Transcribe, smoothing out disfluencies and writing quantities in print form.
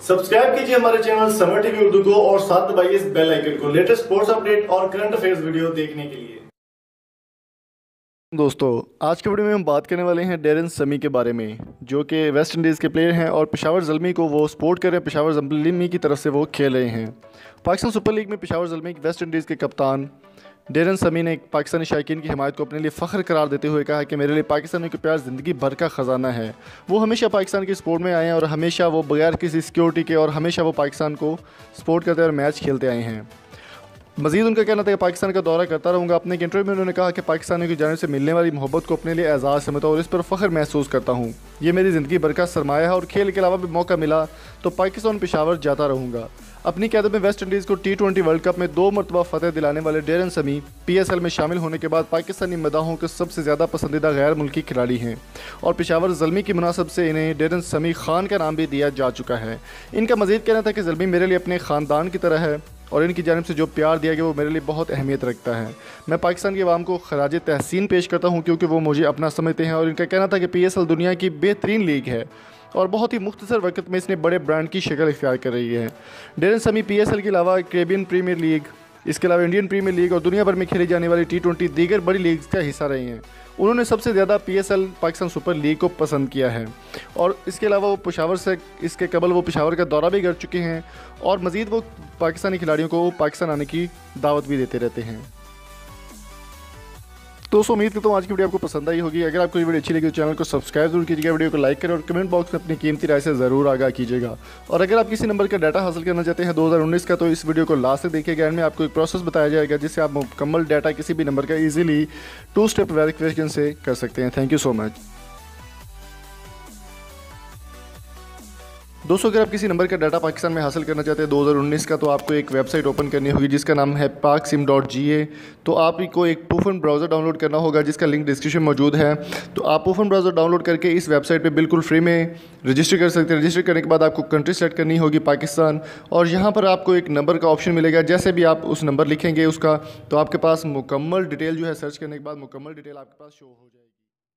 Subscribe कीजिए हमारे channel summer TV Urdu को और साथ दबाइए इस बेल आइकन को लेटेस्ट स्पोर्ट्स अपडेट और करंट अफेयर्स वीडियो देखने के लिए। दोस्तों, आज के वीडियो में हम बात करने वाले हैं डेरन समी के बारे में, जो कि वेस्ट इंडीज़ के प्लेयर हैं और पेशावर ज़ल्मी को वो सपोर्ट कर रहे हैं। पेशावर ज़ल्मी की तरफ से वो खेल रहे हैं। पाकिस्तान सुपर लीग में पेशावर ज़ल्मी वेस्ट इंडीज़ के कप्तान डेरन समी ने पाकिस्तानी शायकीन की हिमायत को अपने लिए फ़ख्र करार देते हुए कहा कि मेरे लिए पाकिस्तानियों के प्यार ज़िंदगी भर का ख़जाना है। वो हमेशा पाकिस्तान की स्पोर्ट में आए हैं और हमेशा वो बगैर किसी सिक्योरिटी के और हमेशा वो पाकिस्तान को सपोर्ट करते और मैच खेलते आए हैं। मज़ीद उनका कहना था कि पाकिस्तान का दौरा करता रहूँगा। अपने एक इंटरव्यू में उन्होंने कहा कि पाकिस्तानियों की जानिब से मिलने वाली मोहब्बत को अपने लिए एजाज़ समझता हूँ और इस पर फ़ख्र महसूस करता हूँ। ये मेरी ज़िंदगी भर का सरमाया है और खेल के अलावा भी मौका मिला तो पाकिस्तान पेशावर जाता रहूँगा। अपनी क़यादत में वेस्ट इंडीज़ को T20 वर्ल्ड कप में 2 मरतबा फ़तह दिलाने वाले डेरन समी PSL में शामिल होने के बाद पाकिस्तानी मदाहों के सबसे ज़्यादा पसंदीदा गैर मुल्की खिलाड़ी हैं और पेशावर ज़ल्मी की मुनासब से इन्हें डेरन समी ख़ान का नाम भी दिया जा चुका है। इनका मज़ीद कहना था कि ज़ल्मी मेरे लिए अपने ख़ानदान की तरह है और इनकी जानिब से जो प्यार दिया गया वो मेरे लिए बहुत अहमियत रखता है। मैं पाकिस्तान की आवाम को खराज तहसीन पेश करता हूँ क्योंकि वो मुझे अपना समझते हैं। और इनका कहना था कि PSL दुनिया की बेहतरीन लीग है और बहुत ही मुख्तसर वक्त में इसने बड़े ब्रांड की शक्ल इख्तियार कर रही है। डेरन समी PSL के अलावा कैरेबियन प्रीमियर लीग, इसके अलावा इंडियन प्रीमियर लीग और दुनिया भर में खेली जाने वाली T20 दीगर बड़ी लीग्स का हिस्सा रहे हैं। उन्होंने सबसे ज़्यादा PSL पाकिस्तान सुपर लीग को पसंद किया है और इसके अलावा वो पेशावर से इसके कबल वो पेशावर का दौरा भी कर चुके हैं और मज़ीद वो पाकिस्तानी खिलाड़ियों को पाकिस्तान आने की दावत भी देते रहते हैं। दोस्तों, उम्मीद करता हूँ आज की वीडियो आपको पसंद आई होगी। अगर आपको ये वीडियो अच्छी लगी तो चैनल को सब्सक्राइब जरूर कीजिएगा, वीडियो को लाइक करें और कमेंट बॉक्स में अपनी कीमती राय से ज़रूर आगाह कीजिएगा। और अगर आप किसी नंबर का डाटा हासिल करना चाहते हैं 2019 का, तो इस वीडियो को लास्ट तक देखिएगा। एंड में आपको एक प्रोसेस बताया जाएगा जिससे आप मुकम्मल डाटा किसी भी नंबर का ईजिली 2 स्टेप वेरिफिकेशन से कर सकते हैं। Thank you so much. दोस्तों, अगर आप किसी नंबर का डाटा पाकिस्तान में हासिल करना चाहते हैं 2019 का, तो आपको एक वेबसाइट ओपन करनी होगी जिसका नाम है paksim.ga। तो आपको एक पूफन ब्राउज़र डाउनलोड करना होगा जिसका लिंक डिस्क्रिप्शन में मौजूद है। तो आप पूफन ब्राउज़र डाउनलोड करके इस वेबसाइट पे बिल्कुल फ्री में रजिस्टर कर सकते हैं। रजिस्टर करने के बाद आपको कंट्री सेलेक्ट करनी होगी पाकिस्तान, और यहाँ पर आपको एक नंबर का ऑप्शन मिलेगा। जैसे भी आप उस नंबर लिखेंगे उसका, तो आपके पास मुकम्मल डिटेल जो है सर्च करने के बाद मुकम्मल डिटेल आपके पास शो हो जाएगी।